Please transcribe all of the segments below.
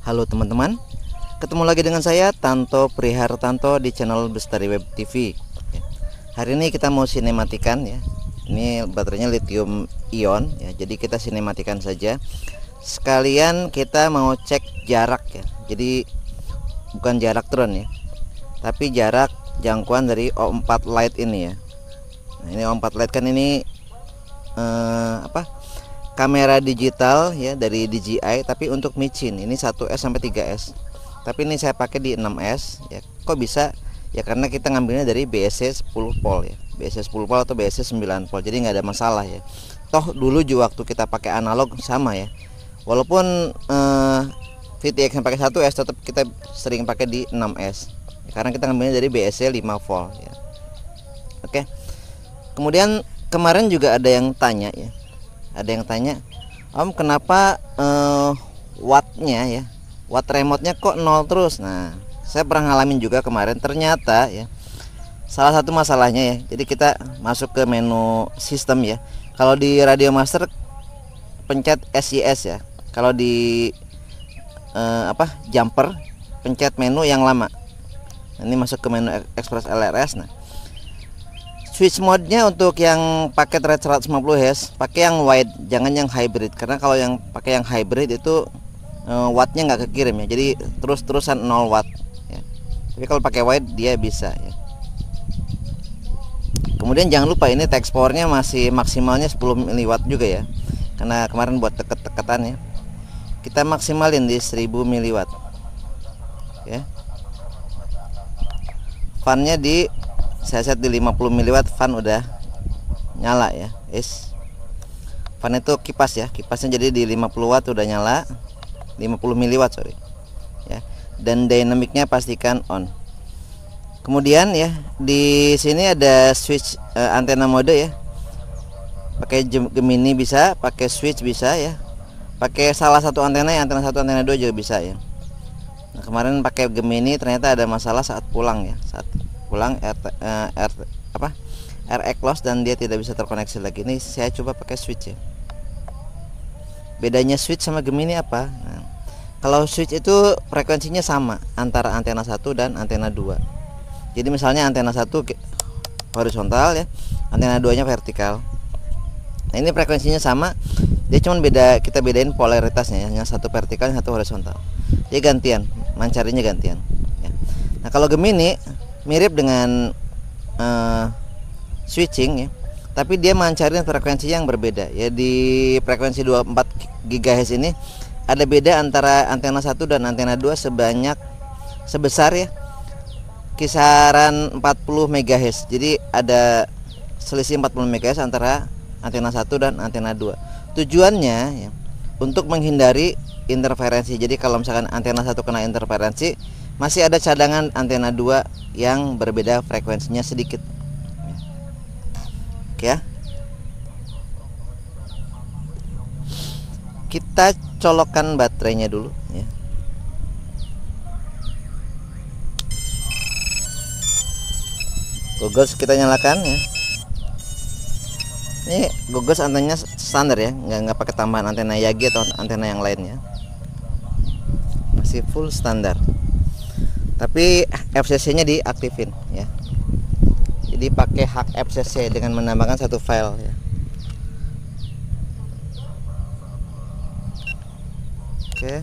Halo teman-teman, ketemu lagi dengan saya Tanto Prihartanto di channel Bestari Web TV. Hari ini kita mau sinematikan ya. Ini baterainya lithium ion ya, jadi kita sinematikan saja. Sekalian kita mau cek jarak ya. Jadi bukan jarak drone ya, tapi jarak jangkauan dari O4 Lite ini ya. Nah, ini O4 Lite kan ini kamera digital ya dari DJI, tapi untuk micin ini 1S sampai 3S. Tapi ini saya pakai di 6S ya. Kok bisa? Ya karena kita ngambilnya dari BSC 10 volt ya. BSC 10 volt atau BSC 9 volt. Jadi nggak ada masalah ya. Toh dulu juga waktu kita pakai analog sama ya. Walaupun VTX yang pakai 1S, tetap kita sering pakai di 6S. Ya, karena kita ngambilnya dari BSC 5 volt ya. Oke. Kemudian kemarin juga ada yang tanya ya. Ada yang tanya, Om, kenapa wattnya ya, watt remote-nya kok 0 terus? Nah, saya pernah ngalamin juga kemarin. Ternyata ya, salah satu masalahnya ya, jadi kita masuk ke menu sistem ya. Kalau di Radio Master pencet SIS ya. Kalau di jumper pencet menu yang lama. Ini masuk ke menu Express LRS. Nah, switch mode-nya untuk yang paket red 150 Hz pakai yang wide, jangan yang hybrid, karena kalau yang pakai yang hybrid itu wattnya nggak kekirim ya, jadi terus-terusan 0 watt ya. Tapi kalau pakai wide dia bisa ya. Kemudian jangan lupa ini text powernya masih maksimalnya 10 mW juga ya, karena kemarin buat deket-deketan ya. Kita maksimalin di 1000 mW ya. Fan-nya saya set di 50 mW, fan udah nyala ya. Fan itu kipas ya, kipasnya jadi di 50 watt udah nyala, 50 mW sorry ya. Dan dynamicnya pastikan on. Kemudian ya di sini ada switch antena mode ya. Pakai Gemini bisa, pakai switch bisa ya. Pakai salah satu antena, antena 1, antena 2 juga bisa ya. Nah, kemarin pakai Gemini ternyata ada masalah saat pulang ya. Saat pulang RX loss dan dia tidak bisa terkoneksi lagi. Ini saya coba pakai switch ya. Bedanya switch sama Gemini apa? Nah, kalau switch itu frekuensinya sama antara antena 1 dan antena 2. Jadi misalnya antena 1 horizontal ya, antena 2 nya vertikal. Nah, ini frekuensinya sama, dia cuma kita bedain polaritasnya ya, yang satu vertikal, yang satu horizontal. Dia gantian, mancarinya gantian ya. Nah, kalau Gemini mirip dengan switching ya, tapi dia mancarin frekuensi yang berbeda ya. Di frekuensi 24 GHz ini ada beda antara antena 1 dan antena 2 sebesar ya kisaran 40 MHz. Jadi ada selisih 40 MHz antara antena 1 dan antena 2. Tujuannya ya, untuk menghindari interferensi. Jadi kalau misalkan antena 1 kena interferensi, masih ada cadangan antena 2 yang berbeda frekuensinya sedikit. Oke ya. Kita colokkan baterainya dulu ya. Goggles kita nyalakan ya. Ini goggles antenanya standar ya, nggak pakai tambahan antena Yagi atau antena yang lainnya. Masih full standar. Tapi FCC nya diaktifin ya. Jadi pakai hak FCC dengan menambahkan satu file ya. Oke.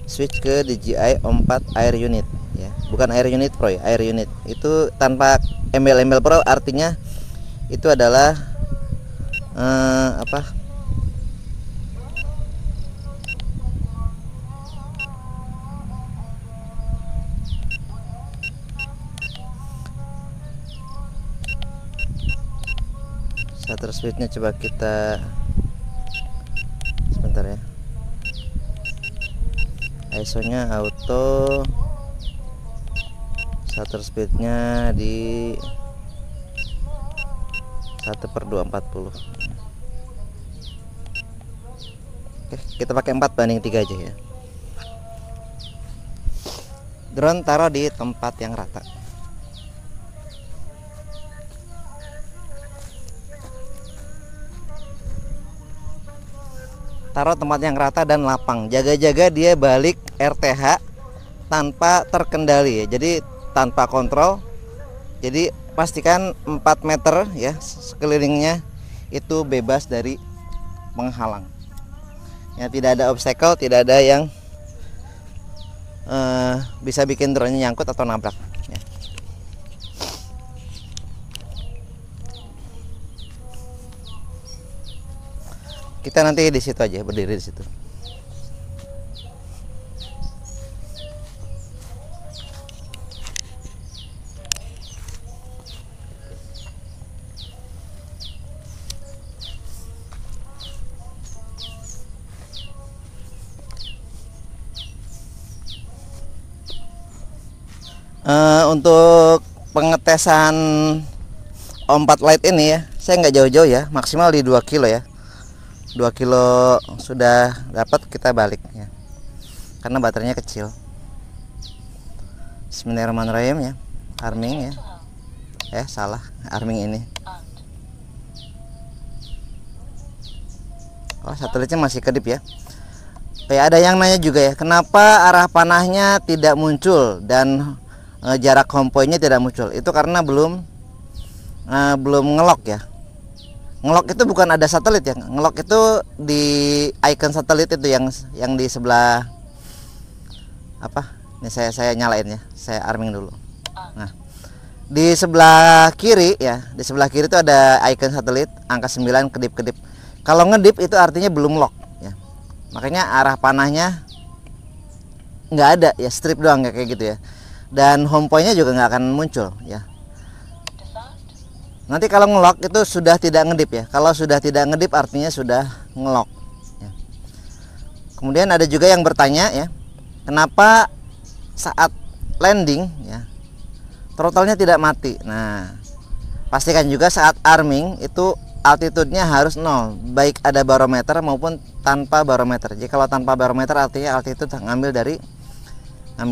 Switch ke DJI O4 Air Unit ya. Bukan Air Unit Pro ya, Air Unit. Itu tanpa embel-embel Pro, artinya itu adalah shutter speednya coba kita sebentar ya. ISO nya auto, shutter speednya di 1/240. Oke, kita pakai 4:3 aja ya. Drone taruh di tempat yang rata. taruh tempat yang rata dan lapang. Jaga-jaga dia balik RTH tanpa terkendali ya. Jadi tanpa kontrol. Jadi pastikan 4 meter ya sekelilingnya itu bebas dari penghalang. Ya, tidak ada obstacle, tidak ada yang bisa bikin drone-nya nyangkut atau nabrak ya. Kita nanti di situ aja, berdiri di situ. Untuk pengetesan O4 Lite ini ya, saya nggak jauh-jauh ya, maksimal di 2 kilo ya. 2 kilo sudah dapat, kita balik ya, karena baterainya kecil. Bismillahirrahmanirrahim ya, arming ya, salah arming ini. Oh, satelitnya masih kedip ya. Kayak ada yang nanya juga ya, kenapa arah panahnya tidak muncul dan jarak home point-nya tidak muncul? Itu karena belum ngelok ya. Ngelok itu bukan ada satelit ya. Ngelok itu di icon satelit itu yang di sebelah apa? Ini saya nyalain ya. Saya arming dulu. Nah, di sebelah kiri ya, di sebelah kiri itu ada icon satelit angka 9 kedip-kedip. Kalau ngedip itu artinya belum lock ya. Makanya arah panahnya nggak ada ya, strip doang kayak gitu ya. Dan home point-nya juga nggak akan muncul ya. Nanti kalau ngelock itu sudah tidak ngedip ya. Kalau sudah tidak ngedip artinya sudah ngelock ya. Kemudian ada juga yang bertanya ya, kenapa saat landing ya throttle-nya tidak mati. Nah, pastikan juga saat arming itu altitude-nya harus 0, baik ada barometer maupun tanpa barometer. Jadi kalau tanpa barometer artinya altitude ngambil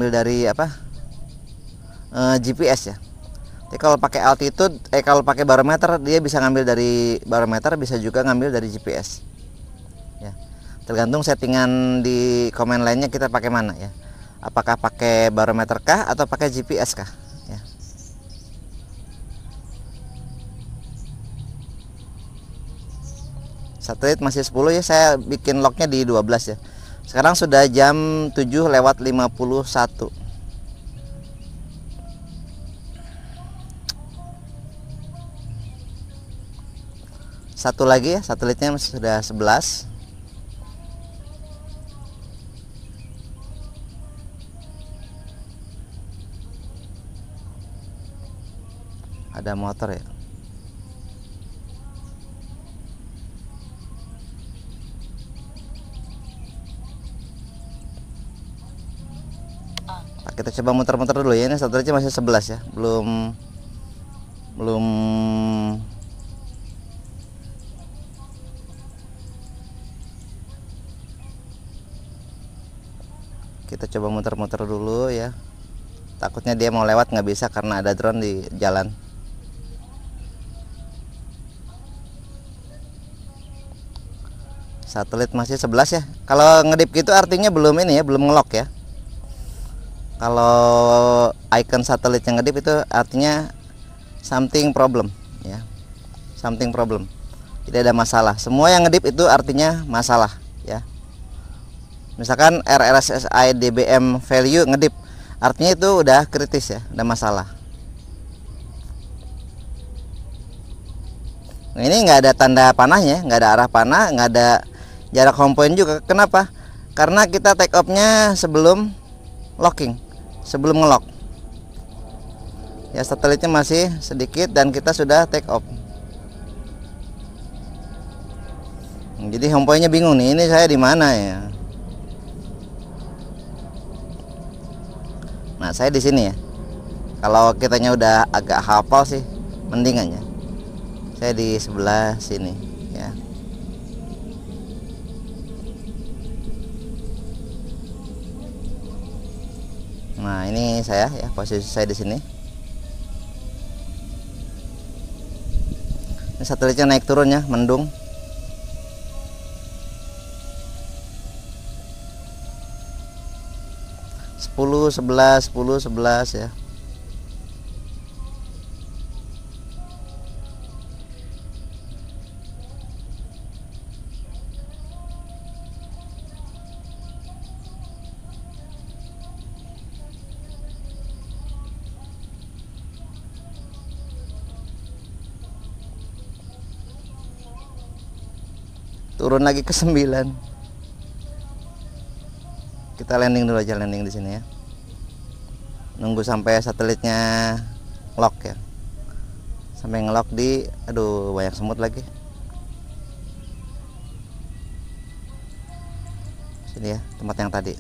dari apa? GPS ya. Jadi kalau pakai altitude, kalau pakai barometer dia bisa ngambil dari barometer, bisa juga ngambil dari GPS. Ya. Tergantung settingan di command line-nya kita pakai mana ya. Apakah pakai barometer kah atau pakai GPS kah? Ya. Satelit masih 10 ya, saya bikin locknya di 12 ya. Sekarang sudah jam 7:51. Satu lagi ya, satelitnya sudah 11. Ada motor ya. Kita coba muter-muter dulu ya. Ini satelitnya masih 11 ya, belum kita coba muter-muter dulu ya. Takutnya dia mau lewat nggak bisa karena ada drone di jalan. Satelit masih 11 ya. Kalau ngedip gitu artinya belum ini ya, belum ngelok ya. Kalau icon satelit yang ngedip itu artinya something problem ya. Something problem. Tidak ada masalah. Semua yang ngedip itu artinya masalah ya. Misalkan RRSSI DBM value ngedip, artinya itu udah kritis ya, udah masalah. Nah, ini nggak ada tanda panahnya, nggak ada arah panah, nggak ada jarak home point juga. Kenapa? Karena kita take off-nya sebelum locking, sebelum ngelock. Ya, satelitnya masih sedikit dan kita sudah take off. Jadi home point-nya bingung nih, ini saya di mana ya? Nah, saya di sini ya. Kalau kitanya udah agak hafal sih, mendingan ya. Saya di sebelah sini ya. Nah, ini saya ya, posisi saya di sini. Ini satelitnya naik turun ya, mendung. 10 11 10 11 ya. Turun lagi ke 9. Kita landing dulu aja, landing di sini ya. Nunggu sampai satelitnya lock ya. Sampai ngelock di, aduh banyak semut lagi. Sini ya, tempat yang tadi.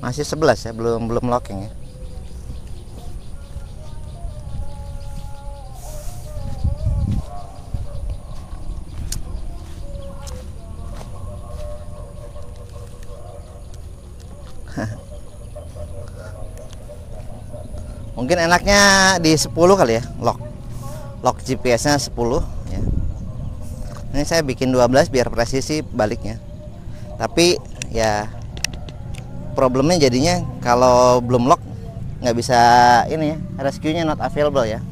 Masih 11 ya, belum locking ya. Mungkin enaknya di 10 kali ya, lock GPS-nya 10 ya. Ini saya bikin 12 biar presisi baliknya. Tapi ya problemnya jadinya kalau belum lock nggak bisa ini ya, rescue-nya not available ya.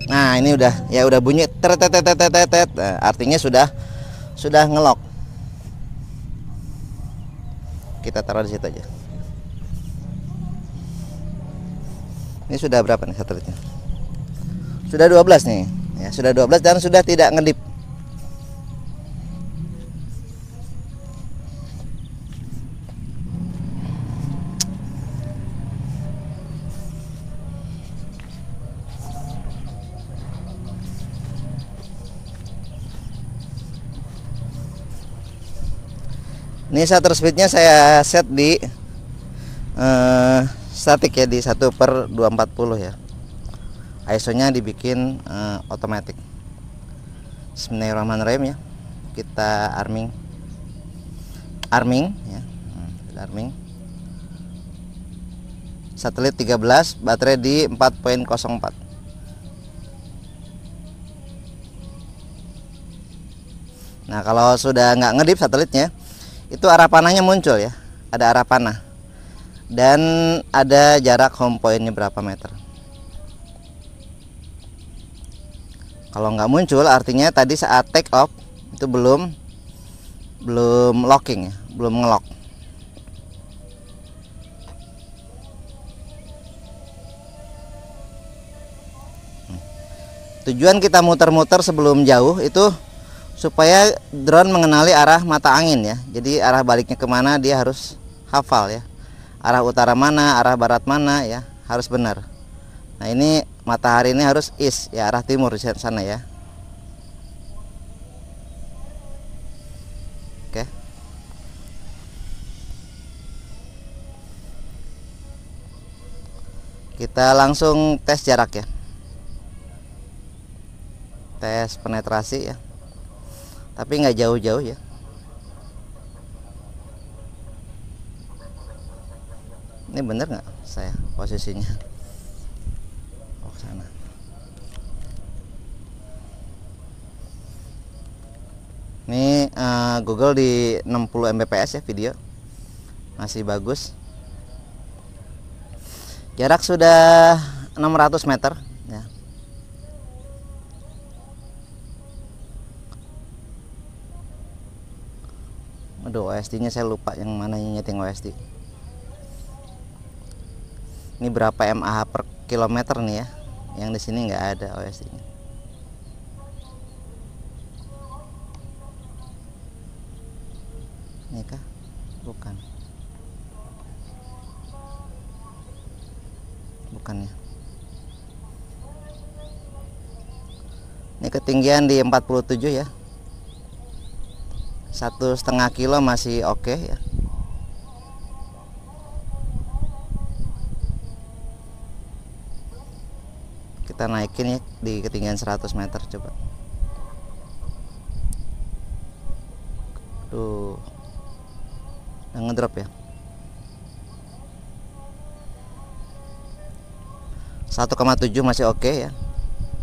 Nah ini udah bunyi tet. Nah, artinya sudah ngelock. Kita taruh di situ aja. Ini sudah berapa nih satelitnya? Sudah 12 nih ya, sudah 12 dan sudah tidak ngedip. Ini shutter speednya saya set di statik ya, di 1/240 ya. ISO nya dibikin otomatis. Bismillahirrahmanirrahim ya. Kita arming ya. Arming. Satelit 13, baterai di 4.04. Nah kalau sudah nggak ngedip satelitnya, itu arah panahnya muncul ya, ada arah panah dan ada jarak home point-nya berapa meter. Kalau nggak muncul artinya tadi saat take off itu belum locking ya, belum ngelock. Tujuan kita muter-muter sebelum jauh itu supaya drone mengenali arah mata angin ya. Jadi arah baliknya kemana dia harus hafal ya. Arah utara mana, arah barat mana ya, harus benar. Nah ini matahari ini harus east ya, arah timur di sana ya. Oke. Kita langsung tes jarak ya. Tes penetrasi ya. Tapi nggak jauh-jauh ya. Ini bener nggak saya posisinya? Oh sana. Ini Google di 60 Mbps ya video, masih bagus. Jarak sudah 600 meter ya. Aduh, OSD-nya saya lupa yang mana yang nyeting OSD. Ini berapa mAh per kilometer nih ya? Yang di sini nggak ada OSD-nya. Ini kah? Bukan. Bukannya. Ini ketinggian di 47 ya. 1,5 kilo masih oke ya. Kita naikin ya di ketinggian 100 meter coba. Tuh. ngedrop ya. 1,7 masih oke ya.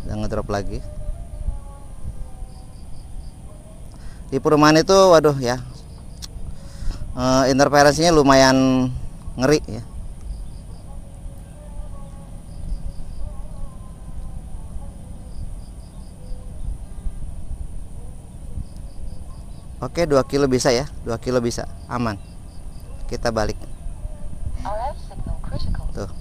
Dan ngedrop lagi. Di perumahan itu waduh ya, interferensinya lumayan ngeri ya. Oke, 2 kilo bisa ya, 2 kilo bisa, aman. Kita balik. Tuh.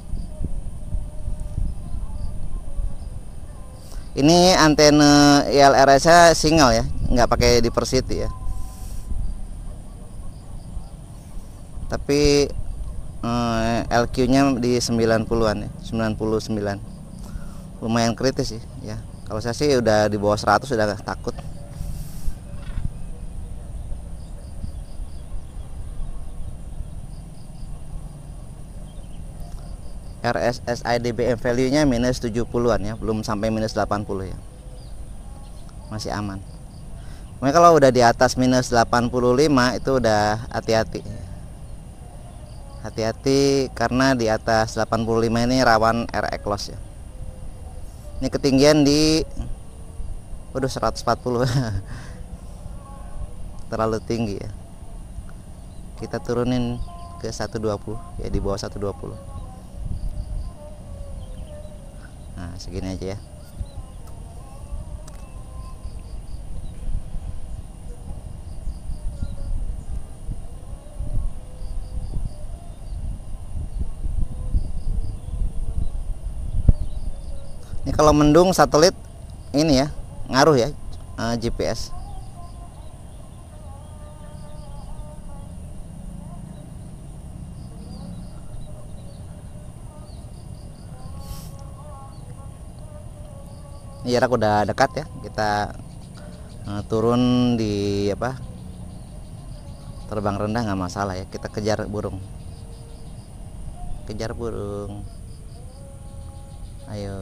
Ini antena ILRS-nya single ya, nggak pakai diversity ya. Tapi LQ-nya di 90-an ya, 99. Lumayan kritis sih ya. Kalau saya sih udah di bawah 100 udah takut. RSSI DBM value-nya minus 70-an ya, belum sampai minus 80 ya. Masih aman. Makanya kalau udah di atas minus 85 itu udah hati-hati. Hati-hati karena di atas 85 ini rawan RX loss ya. Ini ketinggian di waduh 140. Terlalu tinggi ya. Kita turunin ke 120 ya, di bawah 120. Nah, segini aja ya. Ini kalau mendung satelit ini ya, ngaruh ya GPS. Jarak udah dekat ya, kita turun di apa, terbang rendah nggak masalah ya, kita kejar burung, ayo.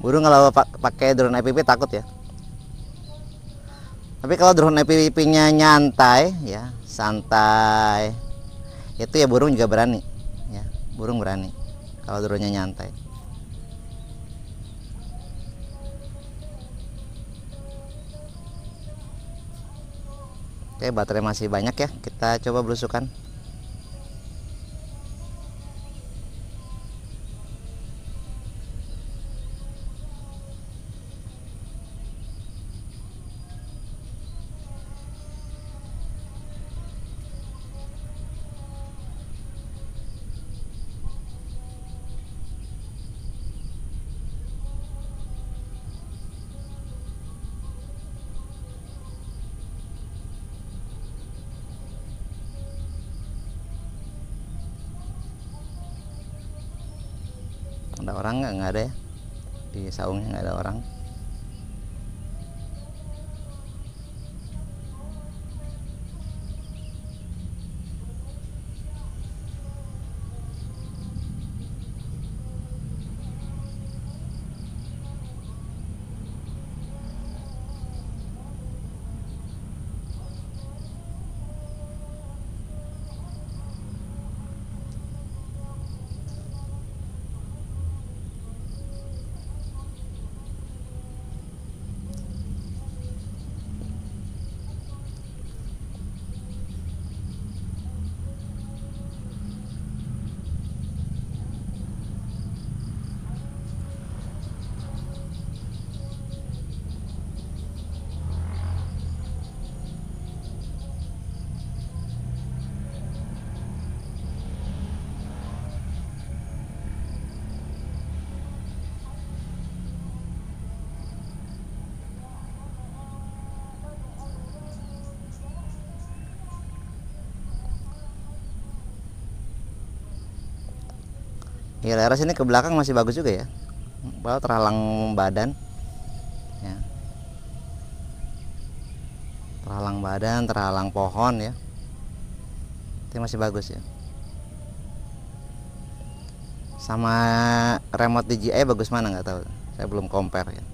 Burung kalau pakai drone FPV takut ya. Tapi kalau drone FPV-nya nyantai ya, santai, itu ya burung juga berani ya. Burung berani kalau drone-nya nyantai. Oke, baterai masih banyak ya, kita coba belusukan. Ada orang nggak ada ya, di saungnya nggak ada orang. Ya, daerah sini ke belakang masih bagus juga ya, bahwa terhalang badan ya. terhalang badan, terhalang pohon ya. Ini masih bagus ya. Sama remote DJI bagus mana nggak tahu, saya belum compare ya.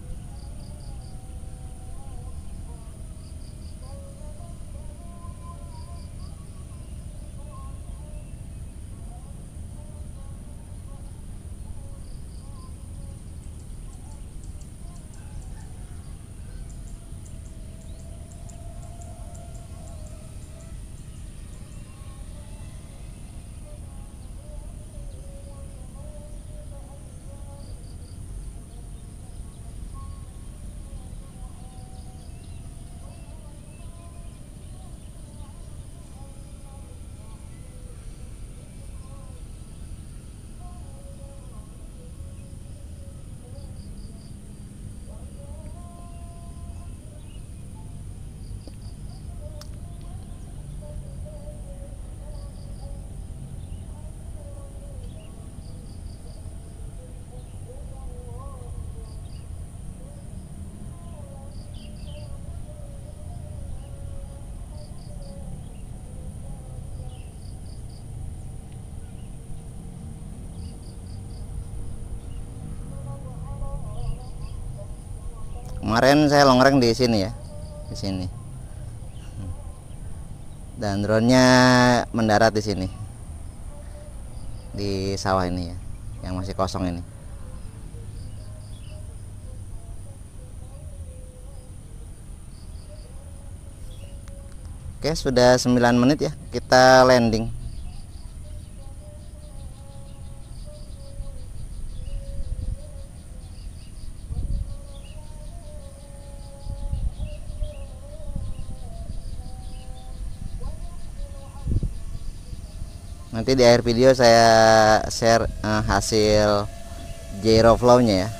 Kemarin saya longreng di sini ya, di sini. Dan drone-nya mendarat di sini, di sawah ini ya, yang masih kosong ini. Oke, sudah 9 menit ya, kita landing. Nanti di akhir video saya share hasil gyro flow-nya ya.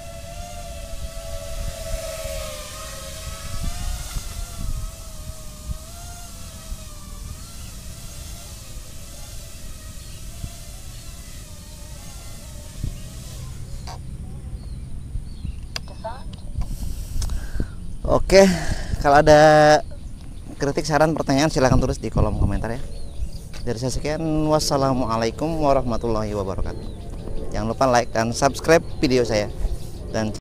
Oke, kalau ada kritik, saran, pertanyaan silahkan tulis di kolom komentar ya. Dari saya sekian, wassalamualaikum warahmatullahi wabarakatuh. Jangan lupa like dan subscribe video saya, dan